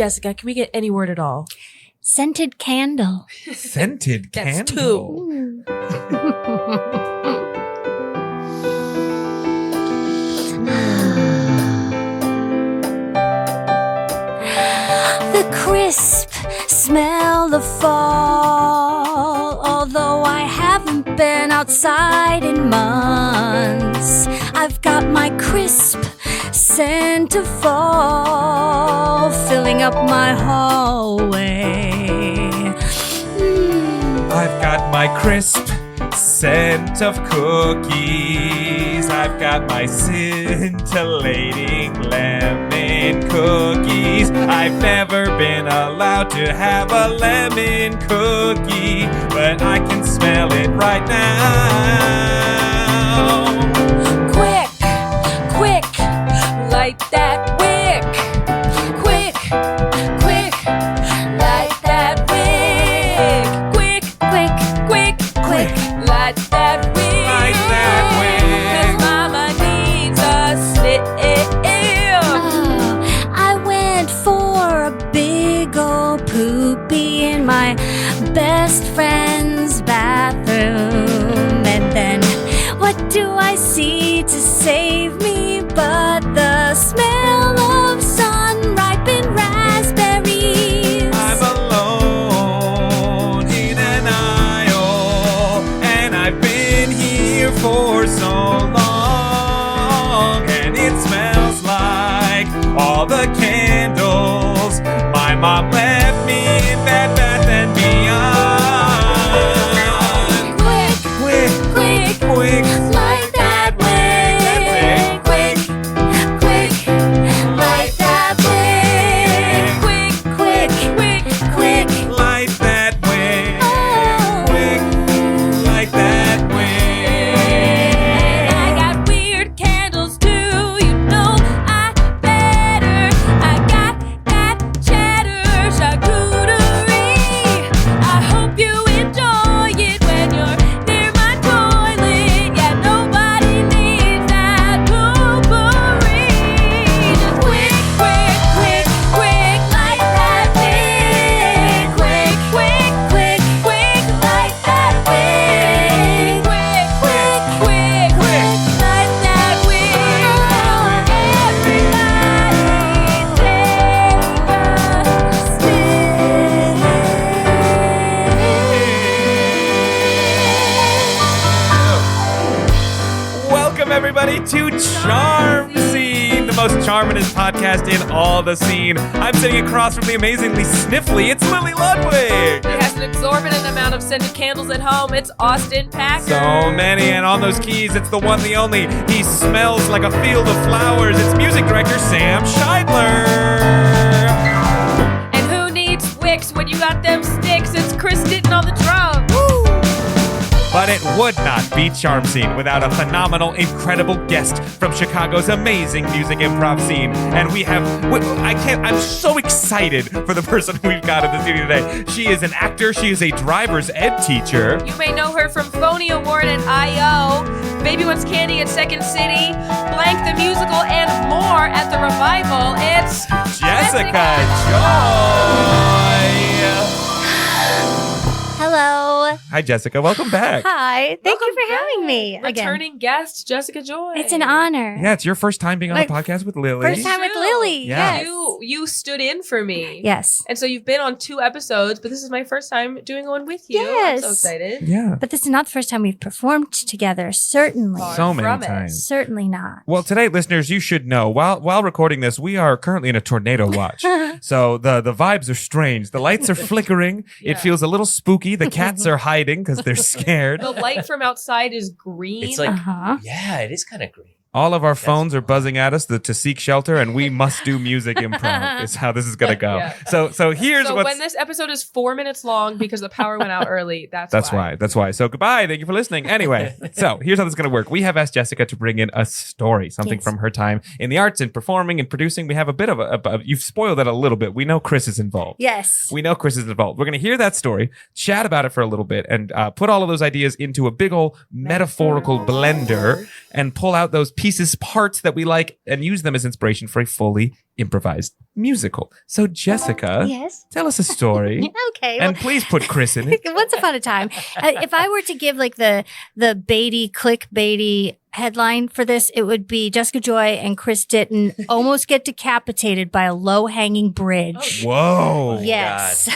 Jessica, can we get any word at all? Scented candle. Scented candle. That's 2. The crisp smell of fall. Although I haven't been outside in months, I've got my crisp scent of fall filling up my hallway. I've got my crisp scent of cookies. I've got my scintillating lemon cookies. I've never been allowed to have a lemon cookie, but I can smell it right now. Quick, light that wick. Quick, light that wick. Quick, light that wick. Light that wick. 'Cause Mama needs a slip. I went for a big old poopy in my best friend's bathroom. And then what do I see to save me but the smell of sun-ripened raspberries? I'm alone in an aisle, and I've been here for so long, and it smells like all the candles my mom left me in Bed Bath and Beyond. Quick, Light that wick. Quick, light that wick. Quick, light that wick. oh. Quick, light that wick. I got weird candles too, you know I better. I got that cheddar charcuterie. I hope you enjoy it when you're near my toilet. Yeah, nobody needs that potpourri. Just quick, light that wick. Quick, light that wick. Quick, light that wick. Welcome everybody to Charm Scene, the most charmingest podcast in all the scene. I'm sitting across from the amazingly sniffly, it's Lily Ludwig. He has an exorbitant amount of scented candles at home. It's Austin Packard. So many, and on those keys, it's the one, the only. He smells like a field of flowers. It's music director Sam Scheidler. And who needs wicks when you got them sticks? It's Chris Ditton on the drums. But it would not be Charm Scene without a phenomenal, incredible guest from Chicago's amazing music improv scene. And I'm so excited for the person we've got in the studio today. She is an actor. She is a driver's ed teacher. You may know her from Phony Award at I.O., Baby Wants Candy at Second City, Blank the Musical, and more at the Revival. It's Jessica Joy. Hello. Hi, Jessica. Welcome back. Hi. Thank you Welcome for having me back. again. Returning guest, Jessica Joy. It's an honor. Yeah, it's your first time being on a Like, podcast with Lily. First time with Lily. Yeah. Yes. You stood in for me. Yes. And so you've been on 2 episodes, but this is my first time doing one with you. Yes. I'm so excited. Yeah. But this is not the first time we've performed together. Certainly. Far So many from it. times. Certainly not. Well, today, listeners, you should know, while recording this, we are currently in a tornado watch. So the vibes are strange. The lights are flickering. Yeah. It feels a little spooky. The cats are hiding because they're scared. The light from outside is green. It's like, Uh-huh. yeah, it is kind of green. All of our phones are buzzing at us to seek shelter, and we must do music improv. Is how this is gonna go. Yeah. So here's so what's. when this episode is 4 minutes long because the power went out early, that's why. That's why. So goodbye. Thank you for listening. Anyway, so here's how this is going to work. We have asked Jessica to bring in a story, something Yes. from her time in the arts and performing and producing. We have a bit of you've spoiled that a little bit. We know Chris is involved. Yes. We know Chris is involved. We're going to hear that story, chat about it for a little bit, and put all of those ideas into a big old metaphorical blender and pull out those pieces, parts that we like, and use them as inspiration for a fully improvised musical. So, Jessica, Yes. tell us a story. Okay. And please put Chris in it. Once upon a time, if I were to give like the baity, clickbaity headline for this, it would be Jessica Joy and Chris Ditton almost get decapitated by a low-hanging bridge. Whoa. Yes.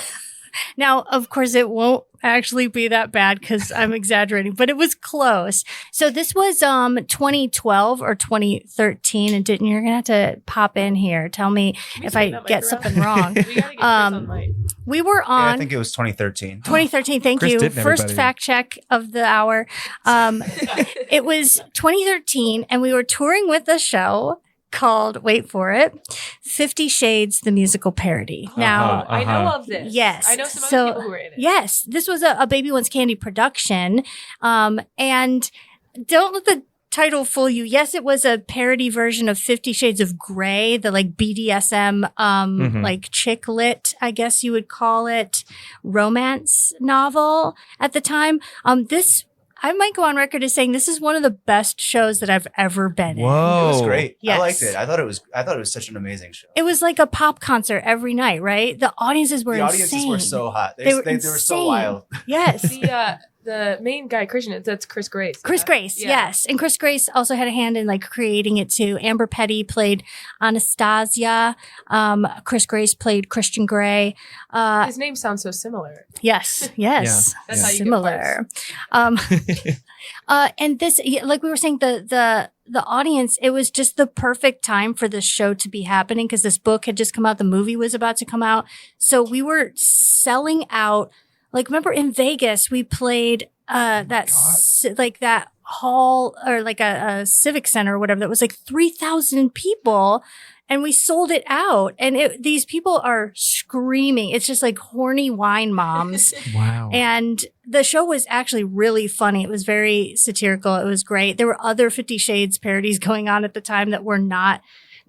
Now, of course, it won't actually be that bad because I'm exaggerating, but it was close. So this was 2012 or 2013, and Ditton, you're gonna have to pop in here. Tell me if I get something wrong. We gotta get Chris on mic. We were Yeah, on I think it was 2013. 2013. Thank Chris you. Ditton, First everybody. fact check of the hour. It was 2013, and we were touring with a show called, wait for it, 50 Shades, the musical parody. Now, I know of this. Yes. I know some So- other people who were in it. yes, this was a Baby One's Candy production. And don't let the title fool you. Yes, it was a parody version of 50 Shades of Grey, the like BDSM, like chick lit, I guess you would call it, romance novel at the time. I might go on record as saying this is one of the best shows that I've ever been in. Whoa. It was great. Yes. I liked it. I thought it was such an amazing show. It was like a pop concert every night, right? The audiences were The audiences insane. were so hot. They were They were so insane. wild. Yes. The main guy, Christian, that's Chris Grace. Chris Grace, Yeah. yes. And Chris Grace also had a hand in like creating it too. Amber Petty played Anastasia. Chris Grace played Christian Grey. His name sounds so similar. Yes. That's how you get Similar. And this, like we were saying, the audience, it was just the perfect time for this show to be happening because this book had just come out. The movie was about to come out. So we were selling out. Like, remember in Vegas, we played that hall or like a civic center or whatever that was like 3,000 people, and we sold it out. And these people are screaming. It's just like horny wine moms. Wow. And the show was actually really funny. It was very satirical. It was great. There were other 50 Shades parodies going on at the time that were not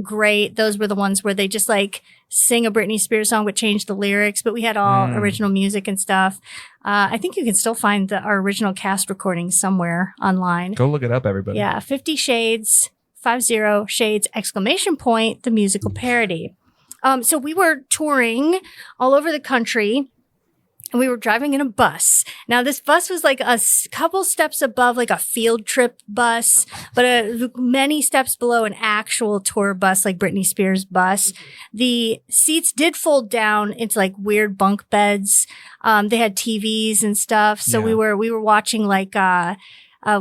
great. Those were the ones where they just like sing a Britney Spears song but change the lyrics, but we had all original music and stuff. I think you can still find our original cast recordings somewhere online. Go look it up, everybody. Yeah, 50 Shades, 50 Shades, ! The musical parody. So we were touring all over the country. And we were driving in a bus. Now, this bus was like a couple steps above like a field trip bus, but many steps below an actual tour bus, like Britney Spears bus. The seats did fold down into like weird bunk beds. They had TVs and stuff. So Yeah. we were watching like,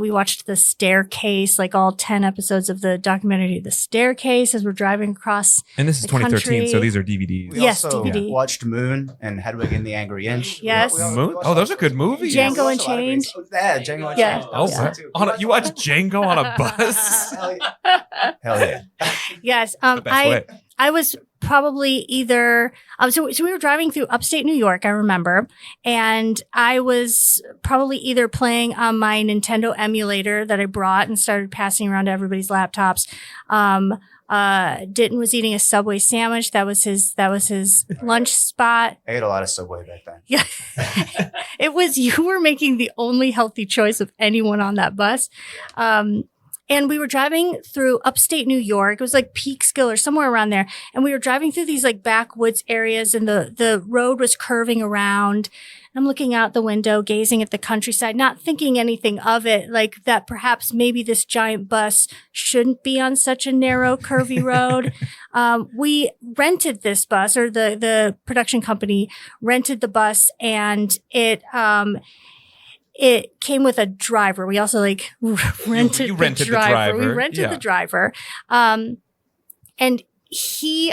we watched The Staircase, like all 10 episodes of the documentary The Staircase as we're driving across. And this is The 2013, so country. these are DVDs. We Yes, also DVD. watched Moon and Hedwig and the Angry Inch. Yes. Moon? Oh, those are good movies. Django We and watched a lot of Change. great- Yeah, Django and Yeah. Change. Oh, That was wow. too. You watched Django on a bus? Hell yeah. Hell yeah. Yes. The best way. I was probably either so we were driving through upstate New York, I remember, and I was probably either playing on my Nintendo emulator that I brought and started passing around to everybody's laptops. Ditton was eating a Subway sandwich. That was his lunch spot. I ate a lot of Subway back then. Yeah. You were making the only healthy choice of anyone on that bus. And we were driving through upstate New York. It was like Peekskill or somewhere around there. And we were driving through these like backwoods areas, and the road was curving around. And I'm looking out the window, gazing at the countryside, not thinking anything of it, like that perhaps maybe this giant bus shouldn't be on such a narrow, curvy road. We rented this bus, or the production company rented the bus, and it came with a driver. We also like rented, You rented the driver. We driver. rented Yeah. the driver. And he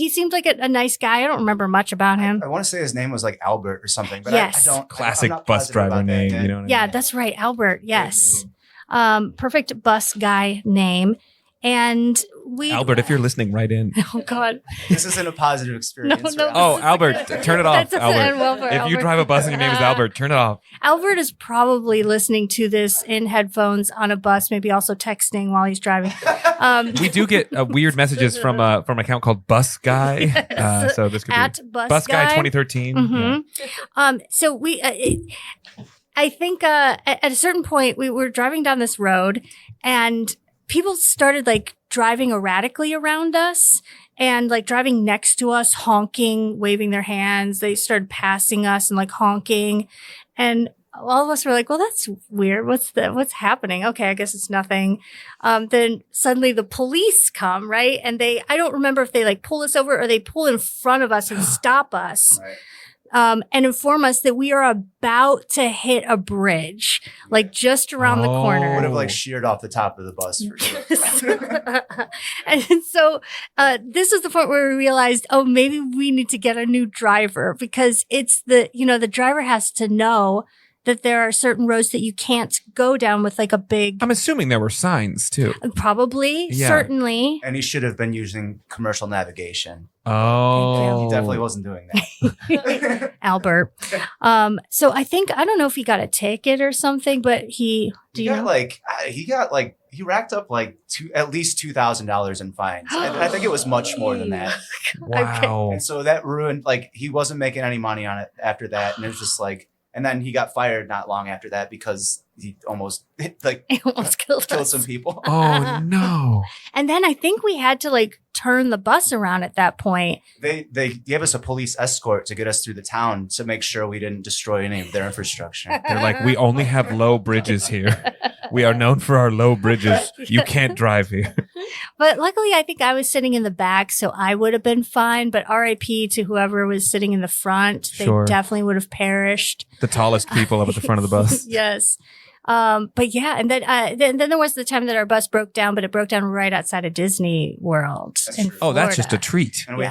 seemed like a nice guy. I don't remember much about him. I want to say his name was like Albert or something, but Yes. I don't. Classic I'm not bus positive driver about that. name. Yeah. You know what I Yeah, mean? that's right. Albert. Yes. Perfect bus guy name. And we, Albert, if you're listening, right in. oh God. This isn't a positive experience. No. for us. Oh, Albert, turn it off, That doesn't end Albert. well for If you Albert. drive a bus and your name is Albert, turn it off. Albert is probably listening to this in headphones on a bus, maybe also texting while he's driving. We do get weird messages from an account called Bus Guy. Yes. So this could At be Bus Guy Guy. 2013. Mhm. Yeah. So we, I think at a certain point we were driving down this road, and people started like driving erratically around us and like driving next to us, honking, waving their hands. They started passing us and like honking. And all of us were like, well, that's weird. What's happening? Okay, I guess it's nothing. Then suddenly the police come, right? And I don't remember if they like pull us over or they pull in front of us and stop us. Right. And inform us that we are about to hit a bridge, like just around the corner. Would have like sheared off the top of the bus for sure. And so this is the point where we realized, oh, maybe we need to get a new driver because it's the driver has to know that there are certain roads that you can't go down with like a big. I'm assuming there were signs too. Probably, Yeah. certainly. And he should have been using commercial navigation. Oh. He definitely wasn't doing that. Albert. So I don't know if he got a ticket or something, but he racked up like at least $2,000 in fines. I think it was much more than that. Wow. And so that ruined, like, he wasn't making any money on it after that. And it was just like, and then he got fired not long after that because he almost killed some people. Oh no. And then I think we had to like turn the bus around at that point. They gave us a police escort to get us through the town to make sure we didn't destroy any of their infrastructure. They're like, we only have low bridges here. We are known for our low bridges. You can't drive here. But luckily, I think I was sitting in the back, so I would have been fine. But RIP to whoever was sitting in the front. Sure. They definitely would have perished. The tallest people up at the front of the bus. Yes. But yeah, and then there was the time that our bus broke down, but it broke down right outside of Disney World. That's in true. Oh, that's Florida. just a treat. And I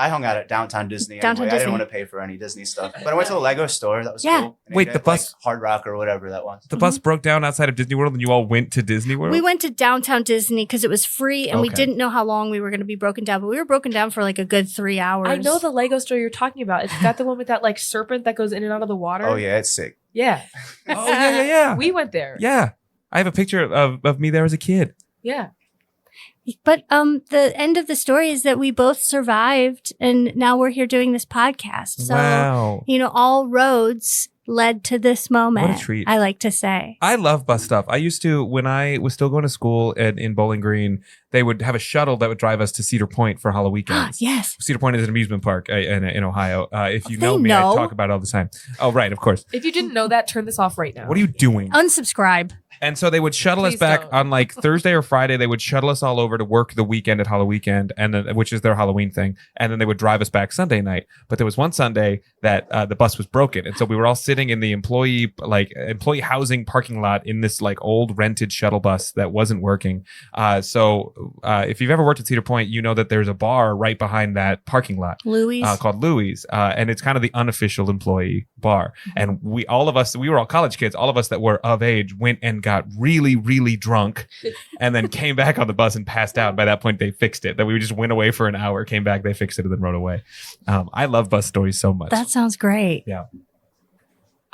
hung out at Downtown Disney. Downtown anyway. I Disney. didn't want to pay for any Disney stuff. But I went to the Lego store. That was Yeah. cool. And Wait, I the got, bus- like, Hard Rock or whatever that was. The bus broke down outside of Disney World and you all went to Disney World? We went to Downtown Disney because it was free and we Okay. didn't know how long we were going to be broken down, but we were broken down for like a good 3 hours. I know the Lego store you're talking about. Is that the one with that like serpent that goes in and out of the water? Oh, yeah, it's sick. Yeah. Oh, yeah. We went there. Yeah. I have a picture of me there as a kid. Yeah. But the end of the story is that we both survived and now we're here doing this podcast. So, Wow. all roads led to this moment. What a treat. I like to say. I love bus stuff. I used to, when I was still going to school in Bowling Green, they would have a shuttle that would drive us to Cedar Point for Halloween weekends. Yes. Cedar Point is an amusement park in Ohio. If you They know me, I know. talk about it all the time. Oh, right, of course. If you didn't know that, turn this off right now. What are you doing? Unsubscribe. And so they would shuttle us Please back don't. on like Thursday or Friday. They would shuttle us all over to work the weekend at Halloween weekend, and then, which is their Halloween thing. And then they would drive us back Sunday night. But there was one Sunday that the bus was broken, and so we were all sitting in the employee housing parking lot in this like old rented shuttle bus that wasn't working. So if you've ever worked at Cedar Point, you know that there's a bar right behind that parking lot. Louis. Called Louis, and it's kind of the unofficial employee bar. And we were all college kids. All of us that were of age went and got really, really drunk, and then came back on the bus and passed out. By that point, they fixed it. That we just went away for an hour, came back, they fixed it, and then rode away. I love bus stories so much. That sounds great. Yeah.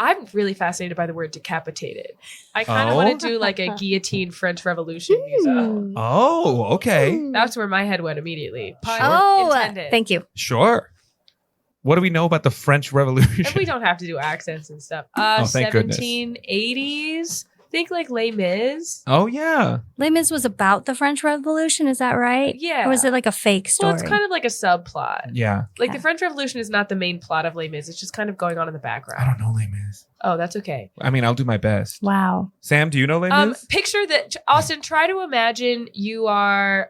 I'm really fascinated by the word decapitated. I kind of Oh? want to do like a guillotine French Revolution musical. Oh, okay, That's where my head went immediately. Pun Oh, intended. thank you. sure. What do we know about the French Revolution? And we don't have to do accents and stuff. Oh, thank goodness. 1780s. Think like Les Mis. Oh yeah. Les Mis was about the French Revolution, is that right? Yeah. Or was it like a fake story? Well, it's kind of like a subplot. Yeah. Like Okay. the French Revolution is not the main plot of Les Mis. It's just kind of going on in the I background. don't know Les Mis. Oh, that's okay. I mean, I'll do my best. Wow. Sam, do you know Les Mis? Picture that, Austin. Try to imagine you are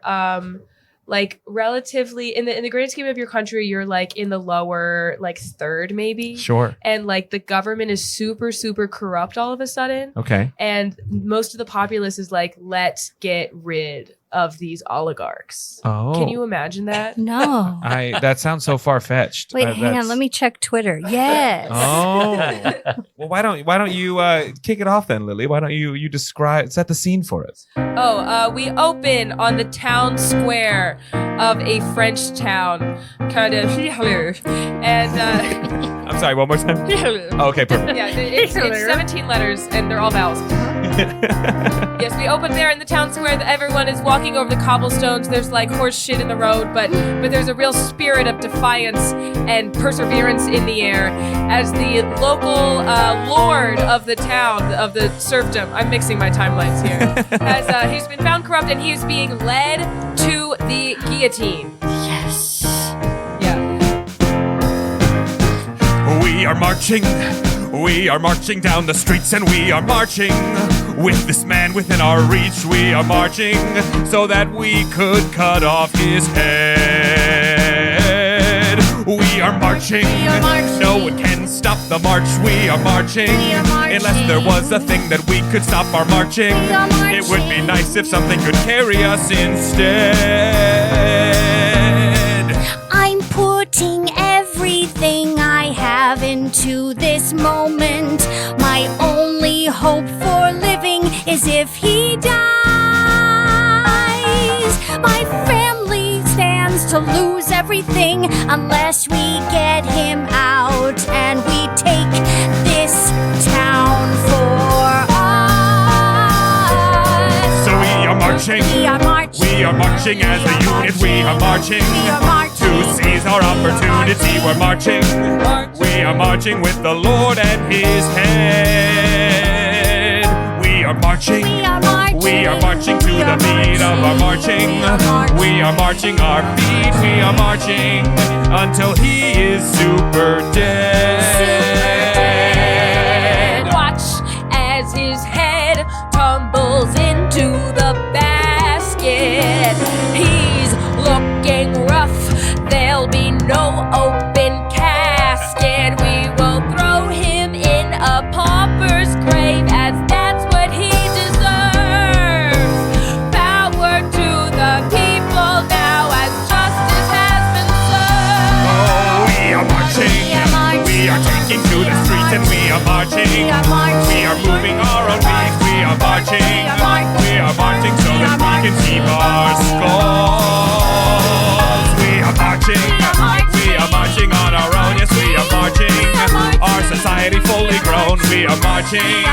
like relatively in the grand scheme of your country. You're like in the lower like third maybe, Sure. and like the government is super super corrupt all of a sudden, Okay. and most of the populace is like, let's get rid of these oligarchs. Oh. Can you imagine that? No. That sounds so far fetched. Wait, hang on. Let me check Twitter. Yes. Oh. Well, why don't you kick it off then, Lily? Why don't you set the scene for us? We open on the town square of a French town, kind of, and I'm sorry, one more time. Oh, okay, perfect. yeah, it's 17 letters and they're all vowels. Yes, we open there in the town square that everyone is walking walking over the cobblestones. There's like horse shit in the road, but there's a real spirit of defiance and perseverance in the air as the local lord of the town, of the serfdom, I'm mixing my timelines here, he's been found corrupt and he is being led to the guillotine. Yes. Yeah. We are marching down the streets, and we are marching with this man within our reach. We are marching so that we could cut off his head. We are marching. No one can stop the march. We are marching. Unless there was a thing that we could stop our marching. It would be nice if something could carry us instead. I'm putting everything I have into this moment. My only hope for living is if he dies. My family stands to lose everything unless we get him out and we take this town for us. So we are marching. We are marching. We are marching as a unit. We are marching to seize our opportunity. We're marching. We are marching with the Lord at his head. We are marching. We are marching to the beat of our marching. We are marching our feet. We are marching until he is super dead. Watch as his head tumbles into the basket. He's looking rough. There'll be no open casket. We will throw him in a pauper's grave, as that's what he deserves. Power to the people now, as justice has been served. Oh, we are marching. We are taking to the streets and we are marching. We are moving our own beat. We are marching. We are marching so that we can keep our scores. We are marching. We are marching on our own. Yes, we are marching. Our society fully grown. We are marching.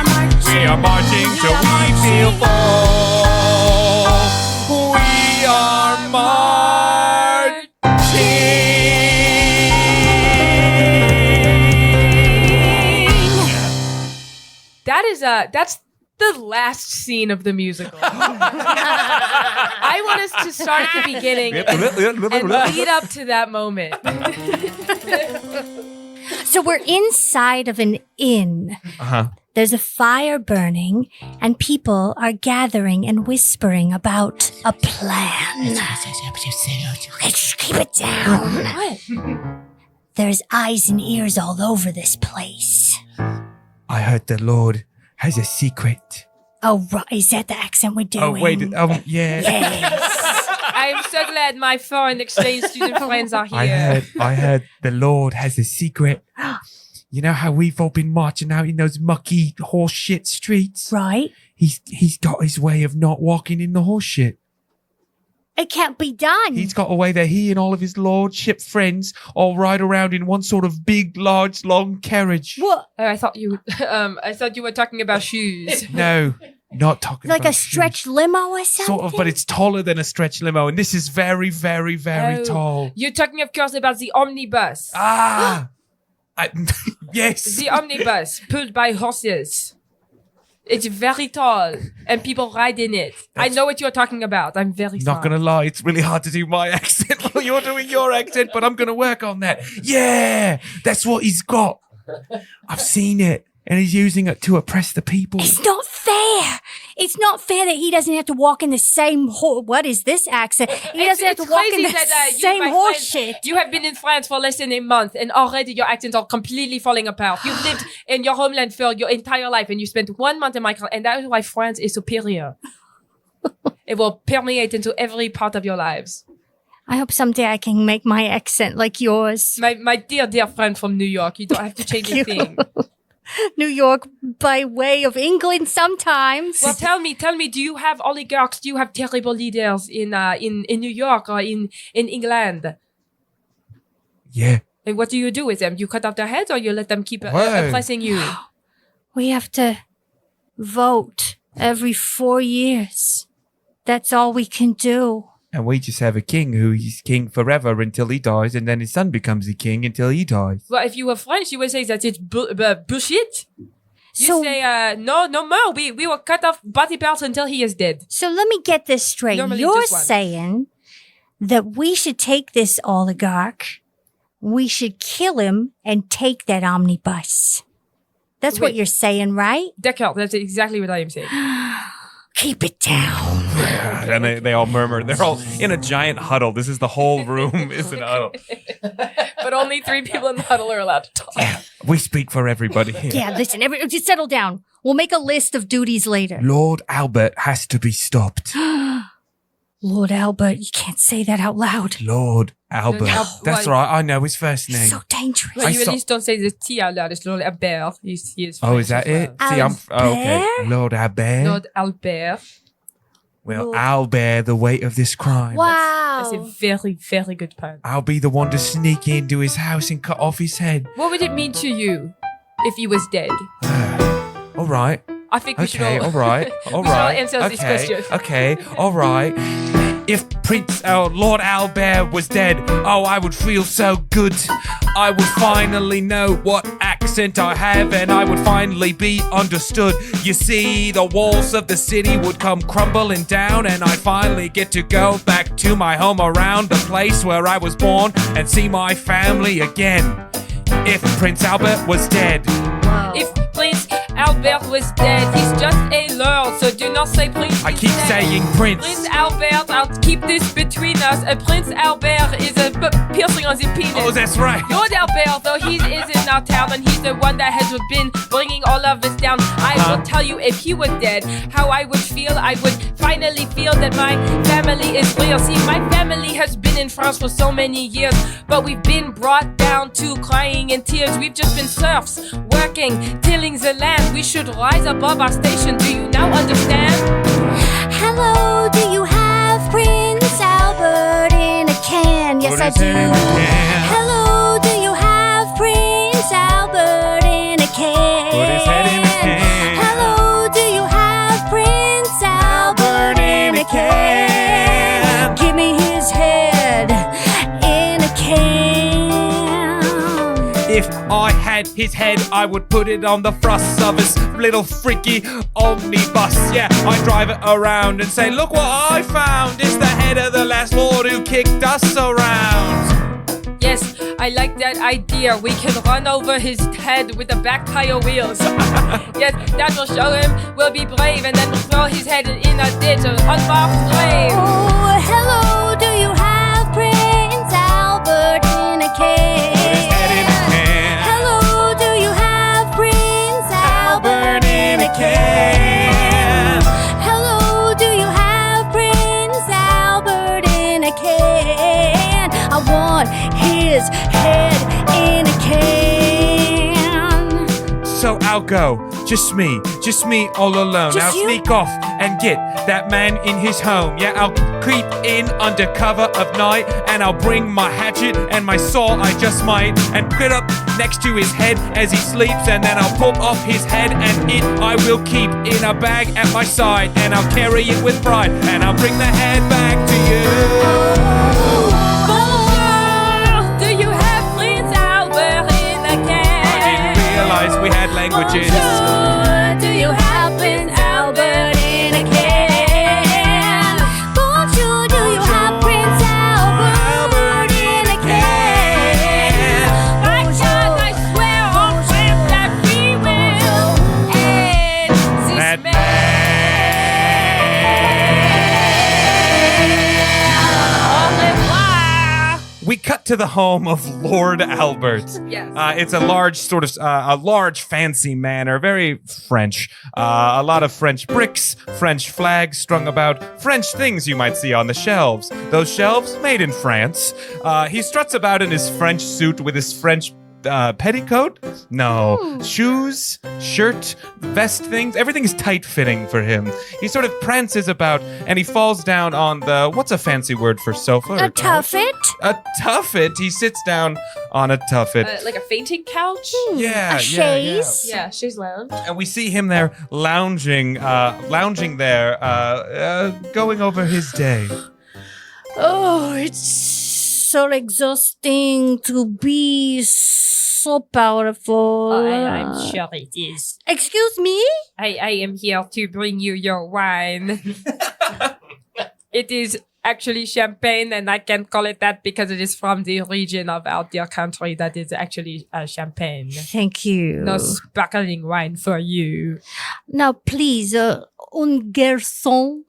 We are marching till we feel full. We are marching. That's the last scene of the musical. I want us to start at the beginning and lead up to that moment. So we're inside of an inn. Uh-huh. There's a fire burning, and people are gathering and whispering about a plan. Let's keep it down. What? There's eyes and ears all over this place. I heard the Lord has a secret. Oh, right. Is that the accent we're doing? Oh, wait. Yeah. Yes. I am so glad my foreign exchange student friends are here. I heard the Lord has a secret. You know how we've all been marching out in those mucky horse shit streets? Right. He's got his way of not walking in the horse shit. It can't be done. He's got a way that he and all of his lordship friends all ride around in one sort of big, large, long carriage. What? I thought you were talking about shoes. No, not talking Like about a stretch limo or something? Sort of, but it's taller than a stretch limo, and this is very, very, very Oh, tall. You're talking, of course, about the omnibus. Yes. The omnibus pulled by horses. It's very tall, and people ride in it. I know what you're talking about. I'm very sorry. Not gonna lie, it's really hard to do my accent while you're doing your accent, but I'm gonna work on that. Yeah, that's what he's got. I've seen it, and he's using it to oppress the people. It's not fair. It's not fair that he doesn't have to walk in the same What is this accent? He doesn't have to walk in the same horse shit. You have been in France for less than a month, and already your accents are completely falling apart. You've lived in your homeland for your entire life, and you spent 1 month in my country, and that is why France is superior. It will permeate into every part of your lives. I hope someday I can make my accent like yours. My dear friend from New York, you don't have to change a thing. New York by way of England sometimes. Well, tell me, do you have oligarchs? Do you have terrible leaders in New York or in England? Yeah. And what do you do with them? You cut off their heads, or you let them keep oppressing you? We have to vote every 4 years. That's all we can do. And we just have a king who is king forever until he dies, and then his son becomes the king until he dies. Well, if you were French, you would say that it's bullshit. You So- say, no more. We will cut off body parts until he is dead. So let me get this straight. Normally You're just one. saying that we should take this oligarch, we should kill him, and take that omnibus. That's what Wait. you're saying, right? D'accord, that's exactly what I am saying. Keep it down. And they all murmur. They're all in a giant huddle. This is the whole room is an huddle. But only 3 people in the huddle are allowed to talk. We speak for everybody here. Yeah, listen, just settle down. We'll make a list of duties later. Lord Albert has to be stopped. Lord Albert, you can't say that out loud. Lord Albert. That's why- right. I know his first name. It's so dangerous. Well, you I at saw- least don't say the T out loud. It's Lord Albert. He is Oh, is that French it? as See, okay. Albert? Lord Albert. well. Lord Albert. Well, Lord- I'll bear the weight of this crime. Wow. That's a very, very good pun. I'll be the one to sneak into his house and cut off his head. What would it mean to you if he was dead? All right. I think we should Okay, all... all right. All We should all right. answer this question. Okay, all right. If Lord Albert was dead, oh, I would feel so good. I would finally know what accent I have, and I would finally be understood. You see, the walls of the city would come crumbling down, and I'd finally get to go back to my home around the place where I was born and see my family again. If Prince Albert was dead. If Prince Albert was dead, he's just a lord, so do not say Prince. I keep instead. saying Prince. Prince Albert, I'll keep this between us. Prince Albert is a piercing on the penis. Oh, that's right. Lord Albert, though he is in our town and he's the one that has been bringing all of us down. I will tell you, if he was dead, how I would feel. I would finally feel that my family is real. See, my family has been in France for so many years, but we've been brought down to crying in tears. We've just been serfs, working, tilling the land. We should rise above our station. Do you now understand? Hello, do you have Prince Albert in a can? Yes, Put I his do. head in a can. Hello, do you have Prince Albert in a can? Put his head in a can. Hello, do you have Prince Albert in a can? Give me his head in a can. If I had his head, I would put it on the frost of his little freaky omnibus. Yeah, I drive it around and say, look what I found. It's the head of the last lord who kicked us around. Yes, I like that idea. We can run over his head with the back tire wheels. Yes, that will show him we'll be brave, and then we'll throw his head in a ditch, an unmarked grave. Oh, hello, do you have Prince Albert in a can? Put his head in a can. Hello, do you have Prince Albert in a can. Hello, do you have Prince Albert in a can? I want his head in a can. So I'll go. Just me all alone. Just I'll you? sneak off and get that man in his home. Yeah, I'll creep in under cover of night, and I'll bring my hatchet and my saw, I just might, and put up next to his head as he sleeps, and then I'll pull off his head, and it I will keep in a bag at my side, and I'll carry it with pride, and I'll bring the head back to you. Bonjour, do you have Prince Albert in a can? I didn't realize we had languages. Bonjour, do you have Prince Albert in a can? Bonjour, do you have Prince Albert in a can? By God, I swear on France that we will end this That Au revoir. We cut to the home of Lord Albert. Yes. It's a large sort of a large fancy manor, very French. A lot of French bricks, French flags strung about, French things you might see on the shelves. Those shelves made in France. He struts about in his French suit with his French petticoat? No. Shoes, shirt, vest things. Everything is tight-fitting for him. He sort of prances about, and he falls down on the, what's a fancy word for sofa? A tuffet? A tuffet. He sits down on a tuffet. Like a fainting couch? Yeah, A chaise? Yeah, chaise lounge. And we see him there lounging there, going over his day. Oh, it's so exhausting to be so powerful. I'm sure it is. Excuse me? I am here to bring you your wine. It is actually champagne, and I can call it that because it is from the region of our dear country that is actually champagne. Thank you. No sparkling wine for you. Now, please, un garçon.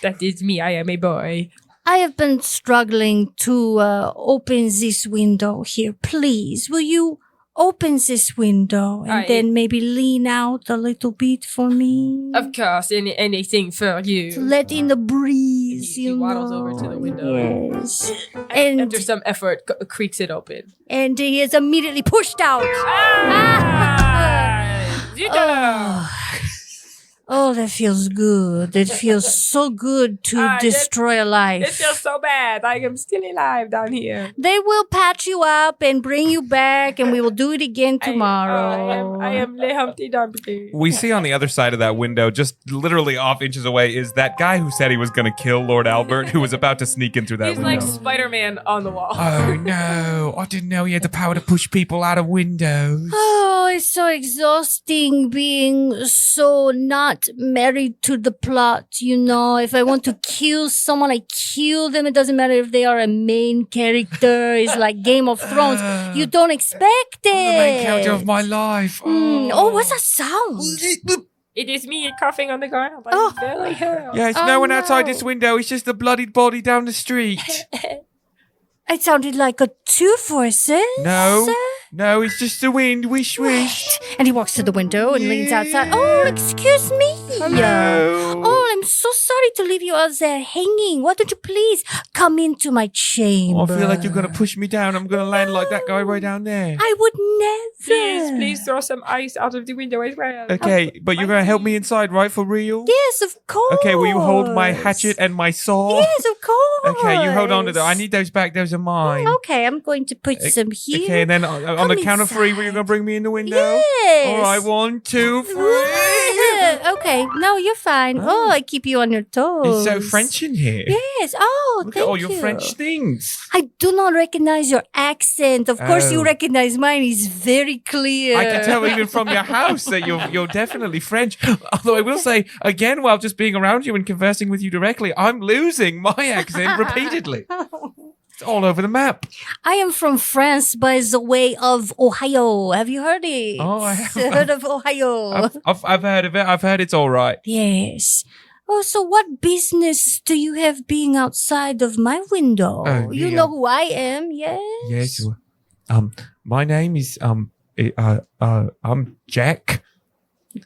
That is me. I am a boy. I have been struggling to open this window here. Please, will you open this window and then maybe lean out a little bit for me? Of course, anything for you. To let in the breeze, He waddles over to the window. Yes. And After some effort, creaks it open. and he is immediately pushed out. Oh, that feels good. It feels so good to destroy a life. It feels so bad. I am still alive down here. They will patch you up and bring you back, and we will do it again tomorrow. I am Le Humpty Dumpty. We see on the other side of that window, just literally off inches away, is that guy who said he was going to kill Lord Albert, who was about to sneak in through that He's window. like Spider-Man on the wall. Oh no, I didn't know he had the power to push people out of windows. Oh, it's so exhausting being so not married to the plot, you know. If I want to kill someone, I kill them. It doesn't matter if they are a main character. It's like Game of Thrones. You don't expect it. The main character of my life. Oh, what's that sound? It is me coughing on the ground. I'm very hurt. Yeah, it's no one outside this window. It's just a bloodied body down the street. It sounded like a two forces. No, it's just the wind. Wish, wish. And he walks to the window and leans outside. Oh, excuse me. Hello. Oh, I'm so sorry to leave you out there hanging. Why don't you please come into my chamber? I feel like you're going to push me down. I'm going to land like that guy right down there. I would never. Please throw some ice out of the window as well. Okay, but you're going to help me inside, right, for real? Yes, of course. Okay, will you hold my hatchet and my saw? Yes, of course. Okay, you hold on to that. I need those back. Those are mine. Okay, I'm going to put some here. Okay, and then on the count of three, were you going to bring me in the window? Yes. All right, 1, 2, 3. Okay, no, you're fine. Oh, I keep you on your toes. It's so French in here. Yes. Oh, Look thank at all you. your French things. I do not recognize your accent. Of course, you recognize mine. It's very clear. I can tell even from your house that you're definitely French. Although I will say, again, while just being around you and conversing with you directly, I'm losing my accent repeatedly. It's all over the map. I am from France by the way of Ohio. Have you heard it? Oh, I have. Heard of Ohio? I've heard of it. I've heard it's all right. Yes. Oh, so what business do you have being outside of my window? Oh, you yeah. know who I am, yes? Yes. My name is I'm Jack.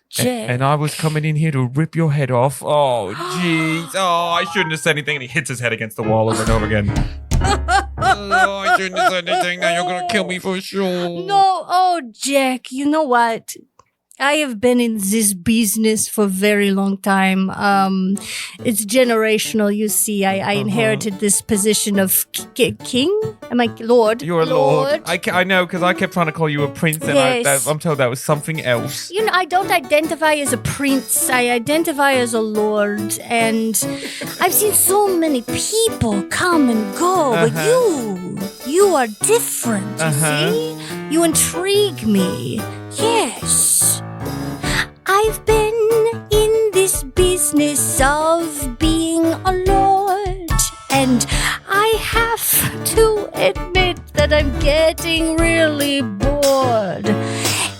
Jack. And I was coming in here to rip your head off. Oh, jeez. Oh, I shouldn't have said anything. And he hits his head against the wall over and over again. Oh, I shouldn't have said anything. Now you're going to kill me for sure. No, oh, Jack, you know what? I have been in this business for a very long time. It's generational, you see. I inherited this position of king. Am I lord? You're a lord. I know, because I kept trying to call you a prince, and Yes. I'm told that was something else. You know, I don't identify as a prince. I identify as a lord. And I've seen so many people come and go. But you are different, you see? You intrigue me. Yes. I've been in this business of being a lord, and I have to admit that I'm getting really bored.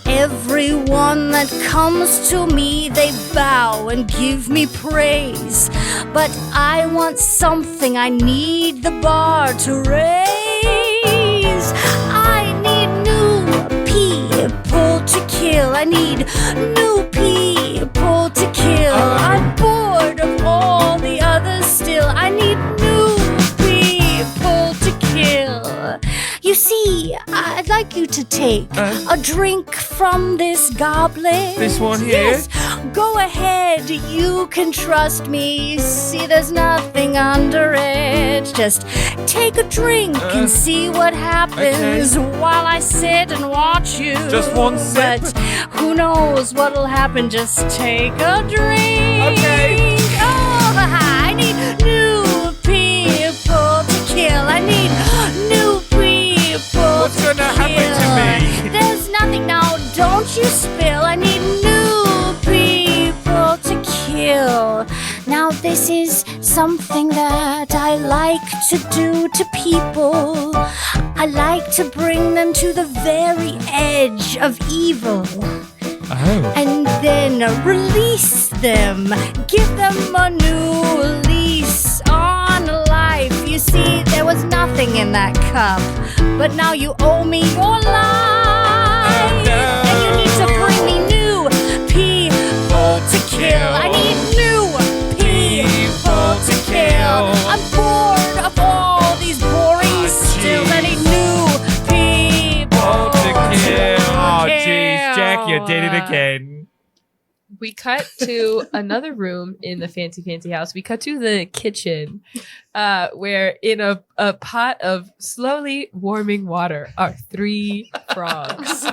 Everyone that comes to me, they bow and give me praise. But I want something, I need the bar to raise. I need new people to kill. I need new people to kill. I'm bored of all the others still. I need new people to kill. You see, I'd like you to take a drink from this goblet. This one here? Yes. Go ahead. You can trust me. See, there's nothing under it. Just take a drink and see what happens while I sit and watch you. Just one sip? But who knows what'll happen? Just take a drink. Okay. Oh, I need new people to kill. I need new people. What's gonna happen to me? There's nothing now. Don't you spill. I need new people to kill. Now this is something that I like to do to people. I like to bring them to the very edge of evil. Oh. And then release them. Give them a new lease on life. You see, there was nothing in that cup, but now you owe me your life. No. And you need to bring me new people to kill. I need new people to kill. I'm bored of all these boring stills. I need new people to kill. Oh, jeez, Jack, you did it again. We cut to another room in the fancy house. We cut to the kitchen, where in a pot of slowly warming water are 3 frogs.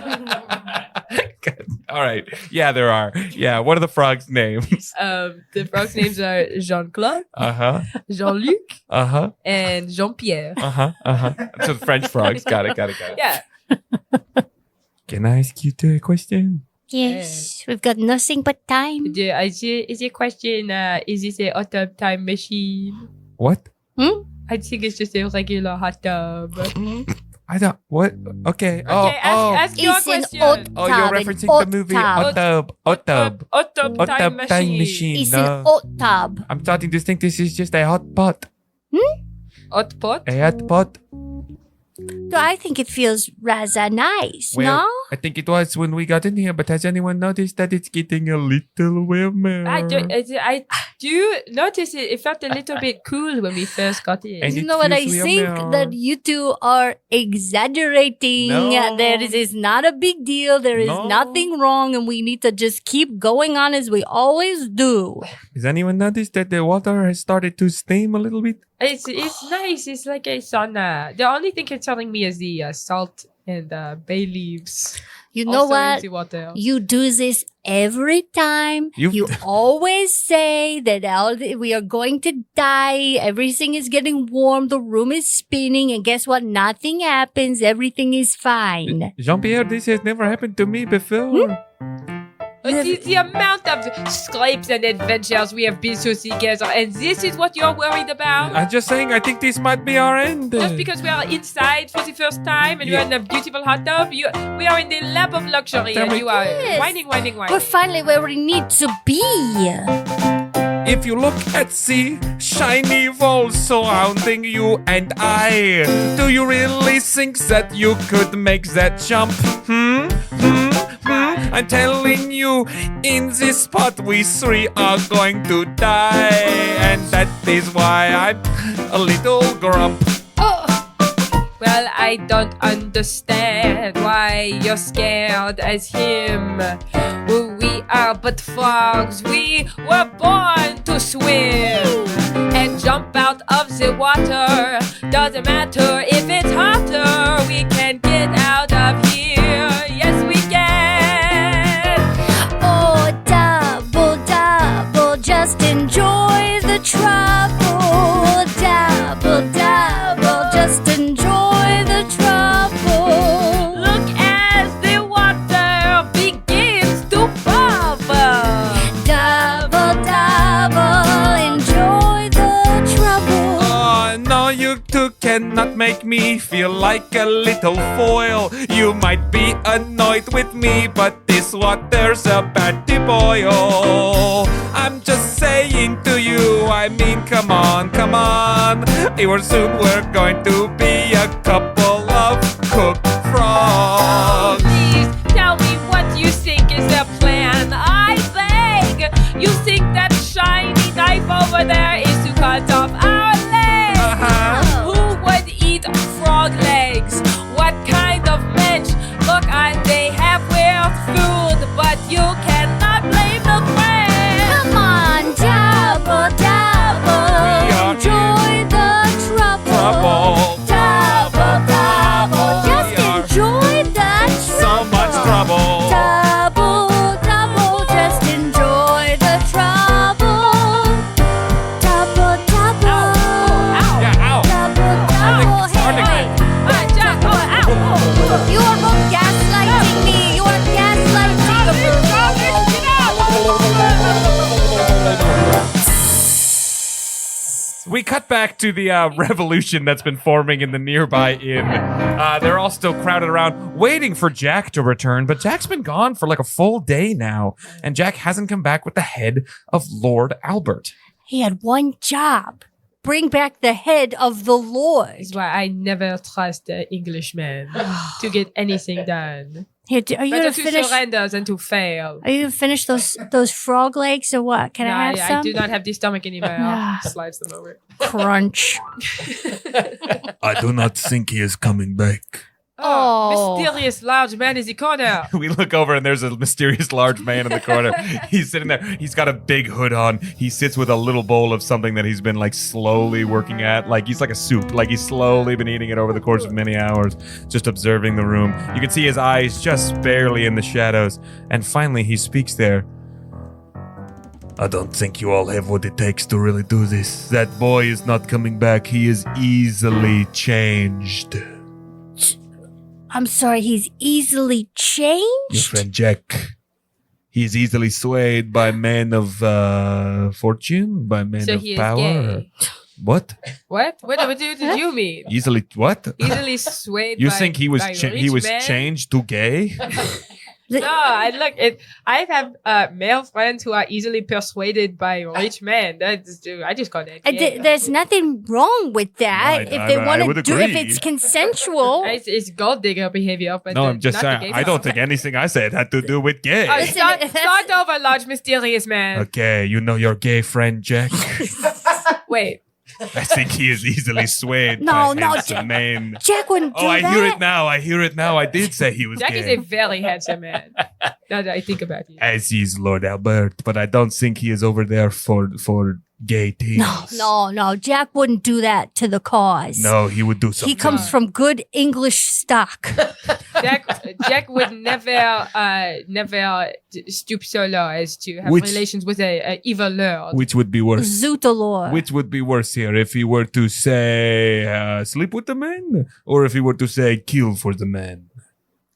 Good. All right. Yeah, there are. Yeah, what are the frogs' names? The frogs' names are Jean-Claude, Uh-huh. Jean-Luc, Uh-huh. and Jean-Pierre. Uh-huh. Uh-huh. So the French frogs. Got it. Yeah. Can I ask you a question? Yes, we've got nothing but time. Is your question, is this a hot tub time machine? What? I think it's just a regular hot tub. I don't. What? Okay. Ask your It's an question. hot Oh, you're tub, referencing an the movie hot tub. Hot Tub. Hot tub Hot time Tub Time machine. Machine. It's an No. hot tub. I'm starting to think this is just a hot pot. Hot pot? A hot pot. So I think it feels rather nice, Well, no? I think it was when we got in here, but has anyone noticed that it's getting a little warmer? I do notice it felt a little bit cool when we first got in. And You it know what I feels think? warmer. That you two are exaggerating. No. There is not a big deal. There is No. nothing wrong, and we need to just keep going on as we always do. Has anyone noticed that the water has started to steam a little bit? It's nice. It's like a sauna. The only thing it's telling me is the salt and bay leaves. You know also what? into water. You do this every time. You always say that we are going to die. Everything is getting warm. The room is spinning. And guess what? Nothing happens. Everything is fine. Jean-Pierre, this has never happened to me before. The amount of scrapes and adventures we have been through together, and this is what you're worried about? I'm just saying, I think this might be our end. Just because we are inside for the first time and you're in a beautiful hot tub, we are in the lap of luxury and you are Yes. whining. We're finally where we need to be. If you look at sea, shiny walls surrounding you and I, do you really think that you could make that jump? I'm telling you, in this spot we 3 are going to die, and that is why I'm a little grump. Well, I don't understand why you're scared as him. We are but frogs. We were born to swim and jump out of the water. Doesn't matter if it's hotter. We can get out of here. Yes, we can. Oh, double, double. Just enjoy the trouble. Double, double. Just enjoy the trouble. Look as the water begins to bubble. Double, double. Enjoy the trouble. Oh, no, you two cannot make me feel like a little foil. You might be annoyed with me, but this water's about to boil. I'm just saying to you, I mean, come on, come on. Soon we're going to be a couple of cooked frogs. Please tell me what you think is the plan. I beg. You think that shiny knife over there is to cut off our legs? Uh-huh. Who would eat frog legs? What kind of men We cut back to the revolution that's been forming in the nearby inn. They're all still crowded around, waiting for Jack to return, but Jack's been gone for like a full day now, and Jack hasn't come back with the head of Lord Albert. He had one job. Bring back the head of the Lord. That's why I never trust the Englishman to get anything done. Here, are you Better gonna to finish? surrender than to fail. Are you gonna finish those frog legs or what? Can I have some? I do not have the stomach anymore. Ah. Slides them over. Crunch. I do not think he is coming back. Oh. Mysterious large man is the corner. We look over and there's a mysterious large man in the corner. He's sitting there. He's got a big hood on. He sits with a little bowl of something that he's been like slowly working at. Like he's like a soup. Like he's slowly been eating it over the course of many hours, just observing the room. You can see his eyes just barely in the shadows. And finally he speaks there. I don't think you all have what it takes to really do this. That boy is not coming back. He is easily changed. I'm sorry, he's easily changed? Your friend Jack. He is easily swayed by men of fortune, by men So of he is power. gay. What? What did you mean? Easily what? Easily swayed. You by, think he was by he rich was men? changed to gay? No, I have male friends who are easily persuaded by rich men. I just call that gay. There's nothing wrong with that. If they I want to would do, if agree. it's consensual. It's gold digger behavior. But No, I'm just not the saying. gay I don't part. think anything I said had to do with gay. Oh, Listen, start over, large mysterious man. Okay, you know your gay friend Jack. Wait. I think he is easily swayed No, by no, handsome men. Jack wouldn't do Oh, I that. hear it now. I hear it now. I did say he was Jack gay. is a very handsome man. Now that I think about it. As is Lord Albert, but I don't think he is over there for gay things. No. Jack wouldn't do that to the cause. No, he would do something. He comes from good English stock. Jack would never stoop so low as to have relations with a evil lord. Which would be worse? Zootalor. Which would be worse here? If he were to say sleep with the man, or if he were to say kill for the man?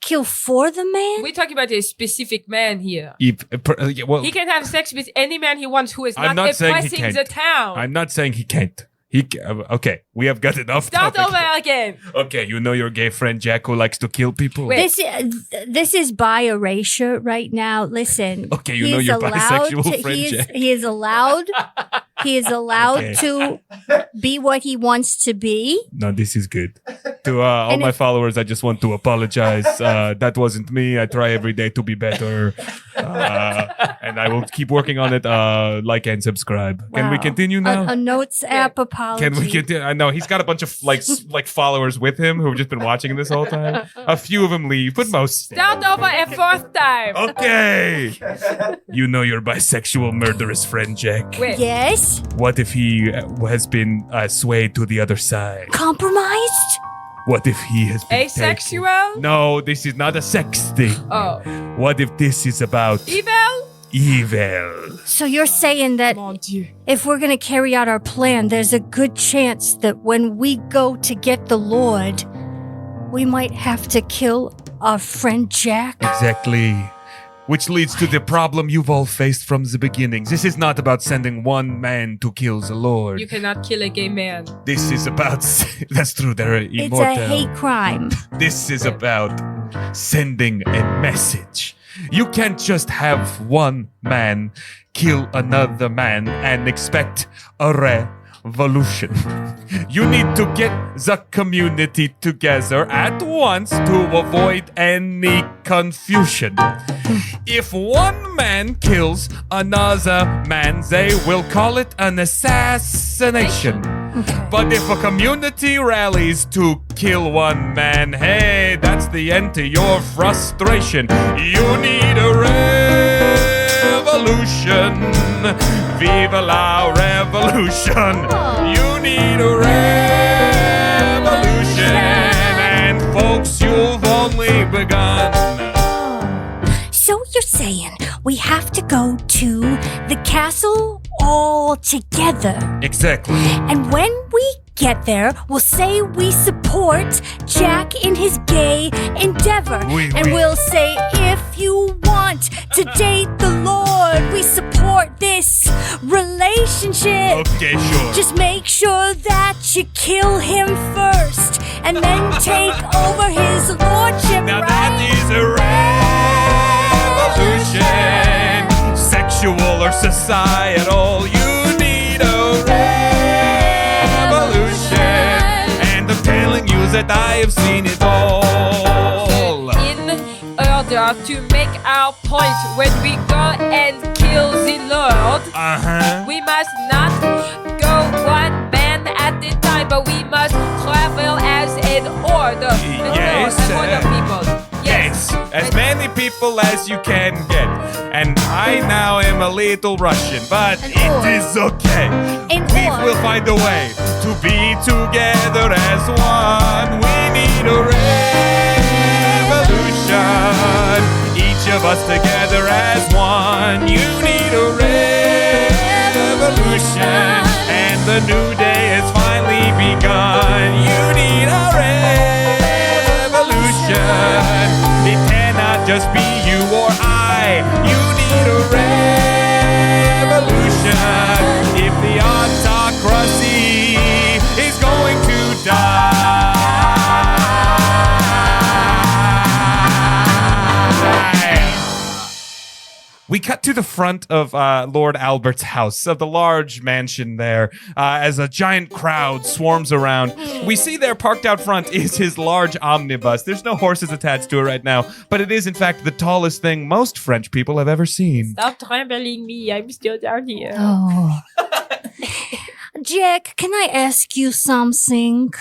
Kill for the man? We're talking about a specific man here. Well, He can have sex with any man he wants who is I'm not not saying he oppressing can't. the town. I'm not saying he can't. Okay, we have got enough. Start topic. over again. Okay, you know your gay friend Jack who likes to kill people. Wait. This is bi erasure right now. Listen. Okay, you he know is your allowed bisexual to- friend he is, Jack. he is allowed. He is allowed Okay. to be what he wants to be. No, this is good. To all And my if- followers, I just want to apologize. That wasn't me. I try every day to be better. And I will keep working on it. Like and subscribe. Can we Wow. continue now? A notes app apology. Can we continue? I know he's got a bunch of like followers with him who've just been watching this whole time. A few of them leave, but most stay. Start over a fourth time. Okay. You know your bisexual murderous friend Jack. Wait. Yes? What if he has been swayed to the other side? Compromised? What if he has been Asexual? taken? No, this is not a sex thing. Oh. What if this is about Evil? evil? So you're saying that Mon Dieu. if we're going to carry out our plan, there's a good chance that when we go to get the Lord, we might have to kill our friend Jack? Exactly. Which leads to the problem you've all faced from the beginning. This is not about sending one man to kill the Lord. You cannot kill a gay man. This is about... That's true, they're immortal. It's a hate crime. This is about sending a message. You can't just have one man kill another man and expect a revolution. You need to get the community together at once to avoid any confusion. If one man kills another man, they will call it an assassination. But if a community rallies to kill one man, hey, that's the end to your frustration. You need a revolution. Viva la revolution. You need a revolution. And folks, you've only begun. So you're saying we have to go to the castle all together. Exactly. And when we get there, we'll say we support Jack in his gay endeavor. And we'll say, if you want to date the Lord, we support this relationship. Okay, sure. Just make sure that you kill him first and then take over his lordship, Now right? that is a revolution, sexual or societal. You need a revolution, and I'm telling you that I have seen it all. In order to make our point, when we go and kill the Lord, we must not go one man at a time, but we must travel as an order. Yes, An order people. Yes, as many people as you can get. And I now am a little Russian, but it is okay. We will find a way to be together as one. We need a revolution. Each of us together as one. You need a revolution. And the new day has finally begun. You need a revolution. It cannot just be you or I. You need a revolution. If the autocracy is going to die. We cut to the front of Lord Albert's house, of the large mansion there, as a giant crowd swarms around. We see there parked out front is his large omnibus. There's no horses attached to it right now, but it is in fact the tallest thing most French people have ever seen. Stop trembling me, I'm still down here. Oh. Jack, can I ask you something?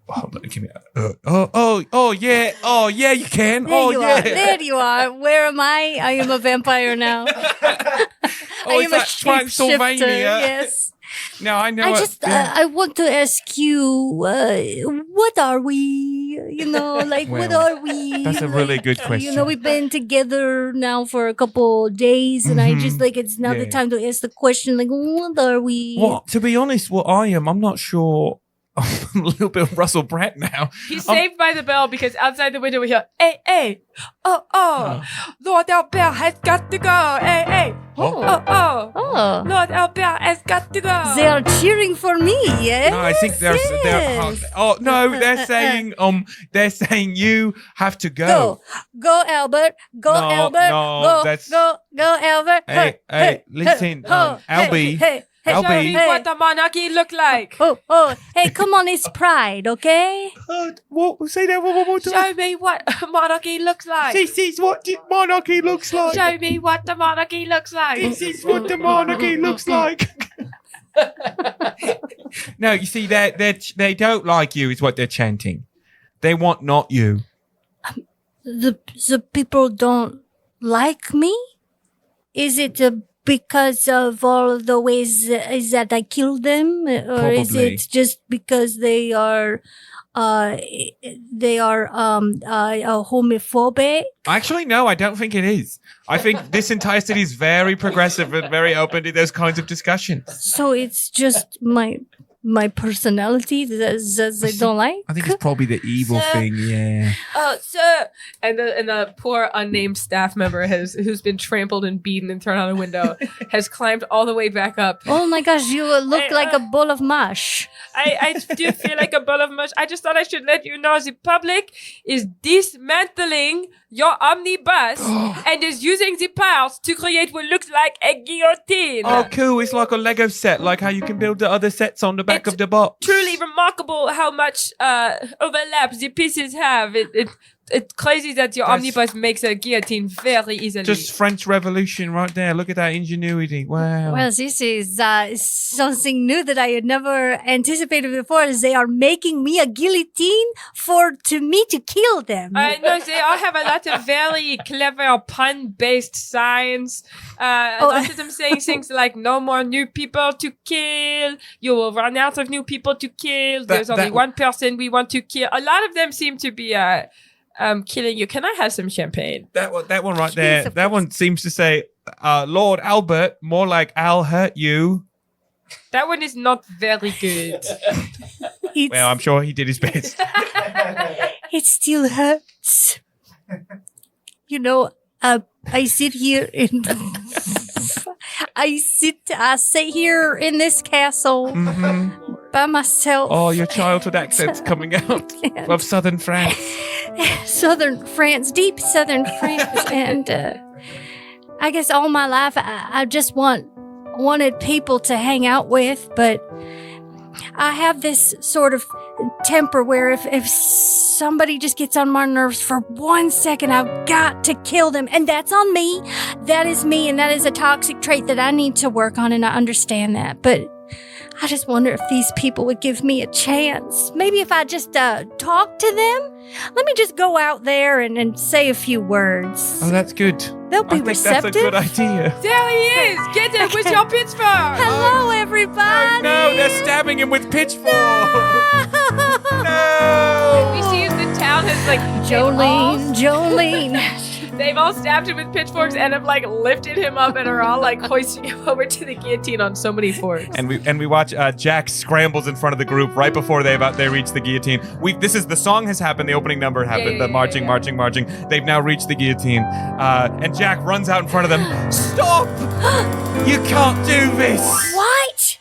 Hold on, give me yeah, you can. There you are. Where am I? I am a vampire now. I am a shapeshifter. Yes. No, I know. I want to ask you, what are we? What are we? That's a really good question. We've been together now for a couple days, and I just it's now the time to ask the question, what are we? Well, to be honest, what I am, I'm not sure. I'm a little bit of Russell Brand now. He's saved by the bell because outside the window we hear, hey, Lord Albert has got to go, hey, Oh. Lord Albert has got to go. They are cheering for me, yes? No, I think they're saying you have to go. Go Albert, go No, Albert, no, that's- go Albert. Hey, listen, Albie. Hey. Show me what the monarchy look like. Oh, hey, come on, it's Pride, okay? What? Say that one more time. Show me what monarchy looks like. This is what monarchy looks like. Show me what the monarchy looks like. This is what the monarchy looks like. No, you see, they don't like you, is what they're chanting. They want not you. The people don't like me? Is it because of all of the ways that I killed them, or is Probably. it just because they are homophobic? Actually, no, I don't think it is. I think this entire city is very progressive and very open to those kinds of discussions. So it's just my personality that they don't like? I think it's probably the evil thing, yeah. Sir. And the poor unnamed staff member who's been trampled and beaten and thrown out a window has climbed all the way back up. Oh my gosh, you look like a bowl of mush. I do feel like a bowl of mush. I just thought I should let you know the public is dismantling your omnibus and is using the parts to create what looks like a guillotine. Oh, cool. It's like a Lego set, like how you can build the other sets on the back of the box. Truly remarkable how much overlap the pieces have. It's crazy that your omnibus makes a guillotine very easily. Just French Revolution right there. Look at that ingenuity. Wow. Well, this is something new that I had never anticipated before. Is they are making me a guillotine to me to kill them. No, they all have a lot of very clever pun-based signs. A lot of them saying things like "No more new people to kill. You will run out of new people to kill. There's only one person we want to kill." A lot of them seem to be killing you. Can I have some champagne? That one right there. That one seems to say, Lord Albert, more like I'll hurt you. That one is not very good. Well, I'm sure he did his best. It still hurts. You know, I sit here in I sit here in this castle by myself. Oh, your childhood accent's coming out of southern France. Southern France, deep southern France, and I guess all my life I just wanted people to hang out with, but I have this sort of temper where if somebody just gets on my nerves for 1 second, I've got to kill them, and that's on me. That is me, and that is a toxic trait that I need to work on, and I understand that, but I just wonder if these people would give me a chance. Maybe if I just talk to them. Let me just go out there and say a few words. Oh, that's good. They'll be I think receptive. that's a good idea. There he is! Get it with your pitchfork! Hello, everybody. No, they're stabbing him with pitchforks. No. We see the town has like Jolene. They've all stabbed him with pitchforks and have like lifted him up and are all like hoisting him over to the guillotine on so many forks. And we watch Jack scrambles in front of the group right before they reach the guillotine. The song has happened, the opening number happened, the marching. They've now reached the guillotine, and Jack runs out in front of them. Stop! You can't do this. What?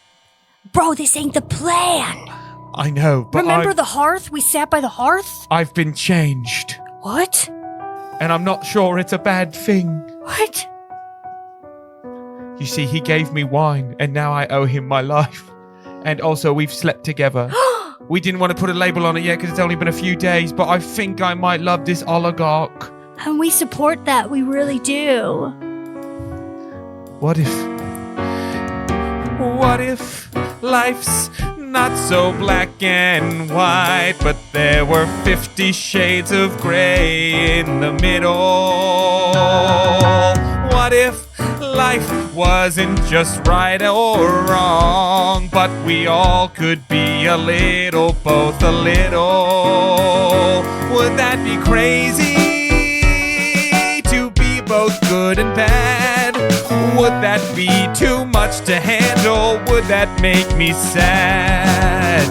Bro, this ain't the plan. I know, but Remember the hearth? We sat by the hearth? I've been changed, What? and I'm not sure it's a bad thing. What? You see, he gave me wine, and now I owe him my life. And also, we've slept together. We didn't want to put a label on it yet because it's only been a few days, but I think I might love this oligarch. And we support that. We really do. What if life's not so black and white, but there were 50 shades of gray in the middle? What if life wasn't just right or wrong, but we all could be a little, both a little? Would that be crazy to be both good and bad? Would that be too much to handle? Would that make me sad?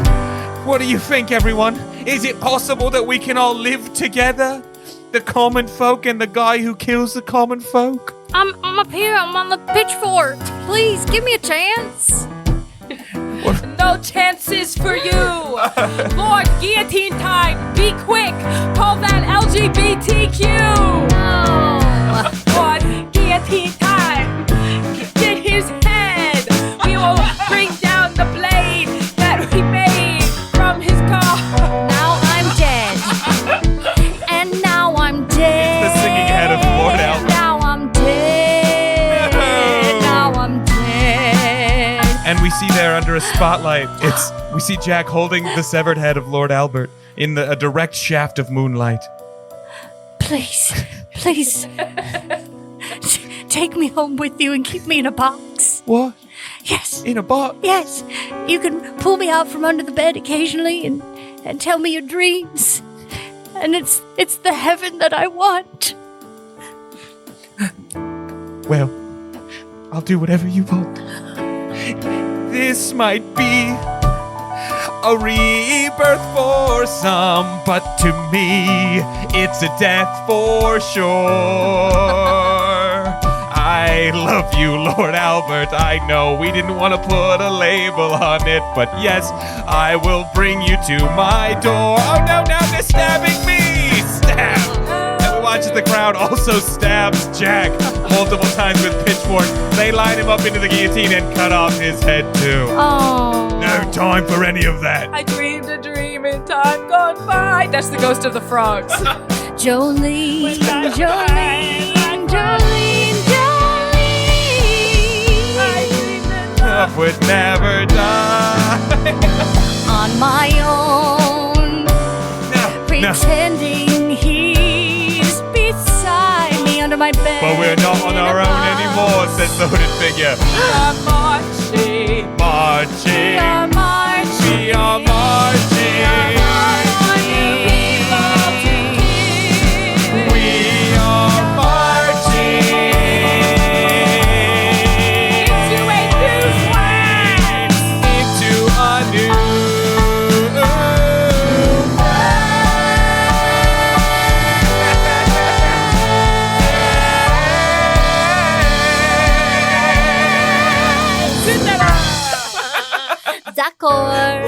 What do you think, everyone? Is it possible that we can all live together? The common folk and the guy who kills the common folk? I'm up here. I'm on the pitchfork. Please, give me a chance. No chances for you! Lord, guillotine time! Be quick! Call that LGBTQ! Oh. Lord, guillotine time! Get his head! We will bring down the blade that we made from his car! Now I'm dead. And now I'm dead. The singing head of Lord Albert. Now I'm dead. Now I'm dead. And we see there under a spotlight, we see Jack holding the severed head of Lord Albert in a direct shaft of moonlight. Please. Take me home with you and keep me in a box. What? Yes. In a box? Yes. You can pull me out from under the bed occasionally and tell me your dreams. And it's the heaven that I want. Well, I'll do whatever you want. This might be a rebirth for some, but to me, it's a death for sure. I love you, Lord Albert. I know we didn't want to put a label on it, but yes, I will bring you to my door. Oh no, now they're stabbing me! Stab! And we watch as the crowd also stabs Jack multiple times with pitchforks. They line him up into the guillotine and cut off his head too. Oh. No time for any of that. I dreamed a dream in time gone by. That's the ghost of the frogs. Jolene. Love would never die. On my own. No. Pretending he's beside me under my bed. But we're not on our own anymore, says the hooded figure. I'm marching. Marching. We are marching. We are marching. We are marching. Into a new swag. Packard.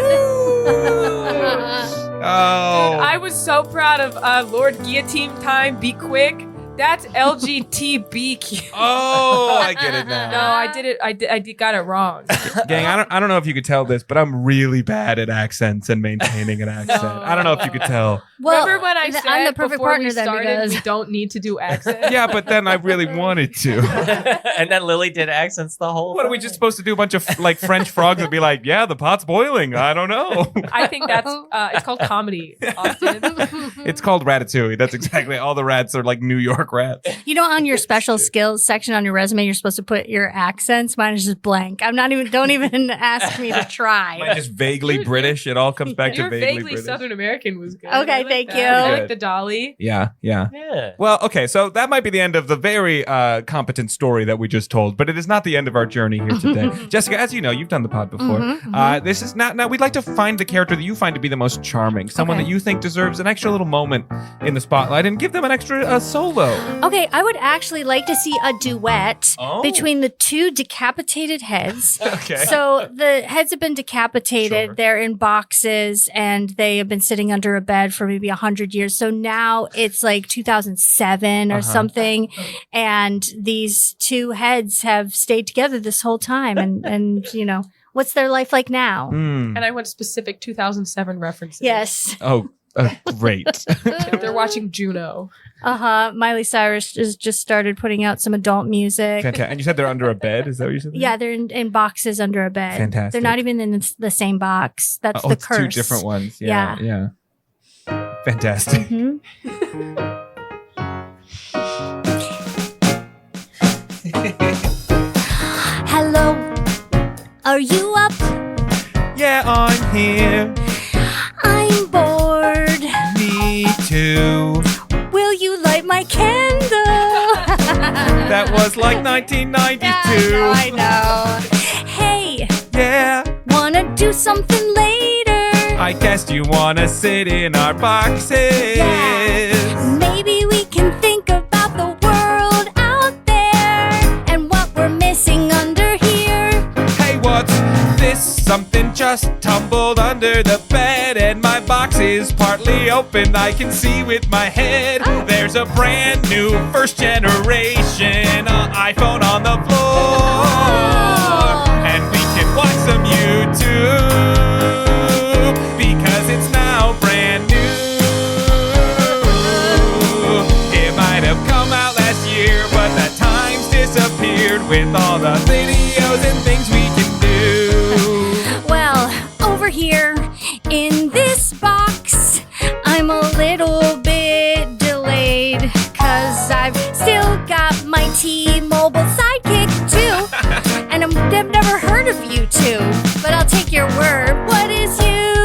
Oh. I was so proud of Lord Guillotine Time. Be quick. That's LGTBQ. Oh, I get it now. No, I did it. I got it wrong. Gang, I don't know if you could tell this, but I'm really bad at accents and maintaining an accent. I don't know if you could tell. Well, Remember when I said I'm the perfect before partner we then started because we don't need to do accents? Yeah, but then I really wanted to. And then Lily did accents the whole What are we just supposed to do? A bunch of like French frogs and be like, yeah, the pot's boiling. I don't know. I think that's it's called comedy, Austin. It's called Ratatouille. That's exactly all the rats are like New York rats. you know, on your special skills section on your resume, you're supposed to put your accents. Mine is just blank. I'm not even. Don't even ask me to try. Mine just vaguely British. It all comes back Your to vaguely vaguely British. Southern American was good. Okay, I like thank that. you. I Good. like the dolly. Yeah. Yeah. Well, okay, so that might be the end of the very competent story that we just told, but it is not the end of our journey here today. Jessica, as you know, you've done the pod before. This is now we'd like to find the character that you find to be the most charming, someone Okay. that you think deserves an extra little moment in the spotlight, and give them an extra solo. Okay, I would actually like to see a duet Oh. between the two decapitated heads. Okay. So the heads have been decapitated. Sure. They're in boxes and they have been sitting under a bed for maybe 100 years. So now it's like 2007 or something. And these two heads have stayed together this whole time. And you know, what's their life like now? Hmm. And I went specific 2007 references. Yes. Oh, great. They're watching Juno. Miley Cyrus has just started putting out some adult music. Fantastic. And you said they're under a bed? Is that what you said? Yeah, they're in boxes under a bed. Fantastic. They're not even in the same box. That's Oh, the it's curse. two different ones. Yeah. Fantastic. Mhm. Hello, are you up? Yeah, I'm here. I'm bored. Me too. Will you light my candle? That was like 1992. Yeah, I know. Hey, Yeah. wanna do something later? I guess you wanna sit in our boxes. Yeah. Maybe we can think about the world out there and what we're missing under here. Hey, what's this? Something just tumbled under the bed, and my box is partly open. I can see with my head. There's a brand new first generation iPhone on the floor, and we can watch some YouTube because it's now brand new. It might have come out last year, but that time's disappeared with all the videos and things we can do. Well, over here in this box, I'm a little bit delayed, 'cause I've still got my T-Mobile sidekick too. And I've never heard of YouTube, but I'll take your word. What is YouTube?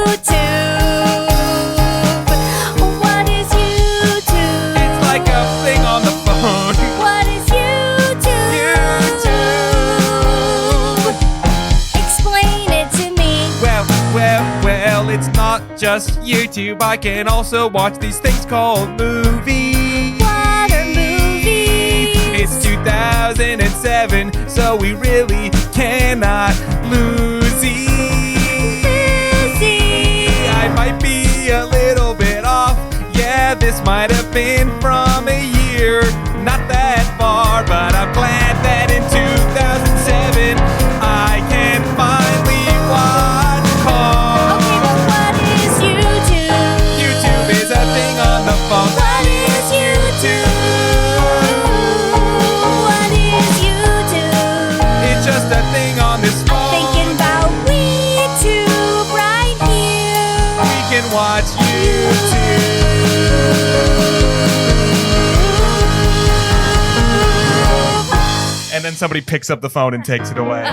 What is YouTube? It's like a thing on the phone. What is YouTube? YouTube. Explain it to me. Well, it's not just YouTube. I can also watch these things called movies. What are movies? It's 2007, so we really cannot lose it. I might be a little bit off. Yeah, this might have been from a year, not that far, but I'm glad that in 2007 I can finally watch cars. Okay, but what is YouTube? YouTube is a thing on the phone. What is YouTube? What is YouTube? It's just a thing on this phone. I'm thinking about WeTube right here. We can watch YouTube. And then somebody picks up the phone and takes it away. We're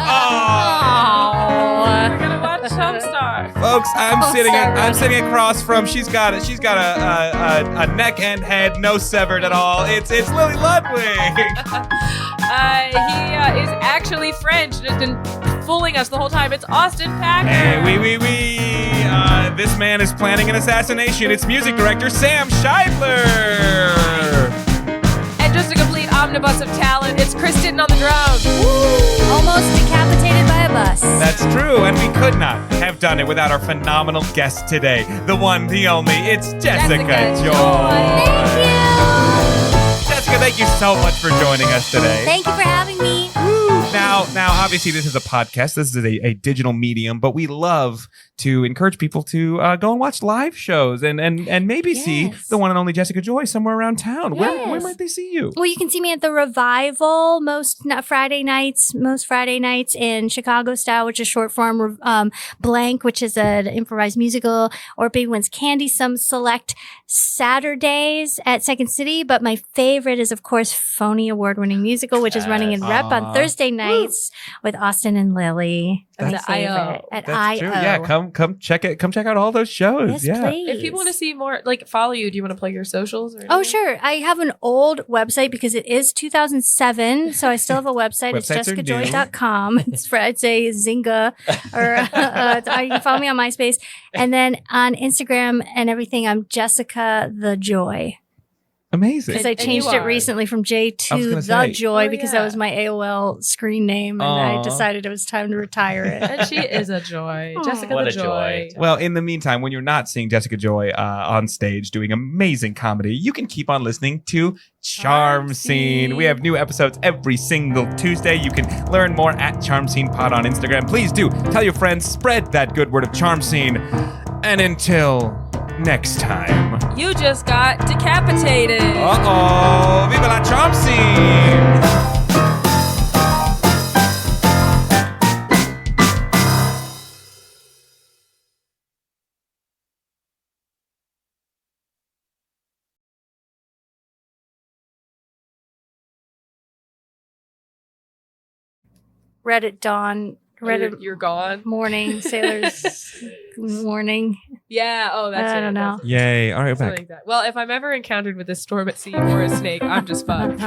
gonna watch Homestar. Folks, I'm Oh, sitting sorry. across from. She's got a neck and head, no severed at all. It's Lily Ludwig. He is actually French and has been fooling us the whole time. It's Austin Packard. Hey, wee. This man is planning an assassination. It's music director Sam Scheidler. And just a complete omnibus of talent. It's Chris Ditton on the drums. Almost decapitated by a bus. That's true, and we could not have done it without our phenomenal guest today. The one, the only, it's Jessica Joy. Thank you. Jessica, thank you so much for joining us today. Thank you for having me. Now, obviously, this is a podcast. This is a digital medium, but we love to encourage people to go and watch live shows and maybe see Yes. the one and only Jessica Joy somewhere around town. Where Yes. might they see you? Well, you can see me at the Revival most Friday nights in Chicago Style, which is short form, Blank, which is an improvised musical, or Baby One's Candy, some select Saturdays at Second City. But my favorite is, of course, Phony award-winning musical, which is running in Rep on Thursday nights with Austin and Lily. That's My at I.O. favorite. At That's I.O. true. Yeah, come check it. Come check out all those shows. Yes, yeah. please. If people want to see more, like follow you, do you want to plug your socials? Or Oh, anything? sure. I have an old website because it is 2007, so I still have a website. It's Websites are new. jessicajoy.com. It's for, I'd say, Zynga. Or you can follow me on MySpace. And then on Instagram and everything, I'm Jessica the Joy. Amazing. Because I And you changed it are. recently from J I was to gonna The say. Joy Oh, because yeah. that was my AOL screen name. And I Aw. decided it was time to retire it. And she is a joy. Aw. Jessica What the a joy. Well, in the meantime, when you're not seeing Jessica Joy on stage doing amazing comedy, you can keep on listening to Charm Scene. We have new episodes every single Tuesday. You can learn more at Charm Scene Pod on Instagram. Please do tell your friends, spread that good word of Charm Scene. And until next time. You just got decapitated. Uh-oh. Viva la Charm Scene! Read at dawn. Read at You're gone. morning. Sailor's morning. Yeah. Oh, that's I it. don't know. That's it. Yay. All right, Something back. like that. Well, if I'm ever encountered with a storm at sea or a snake, I'm just fucked.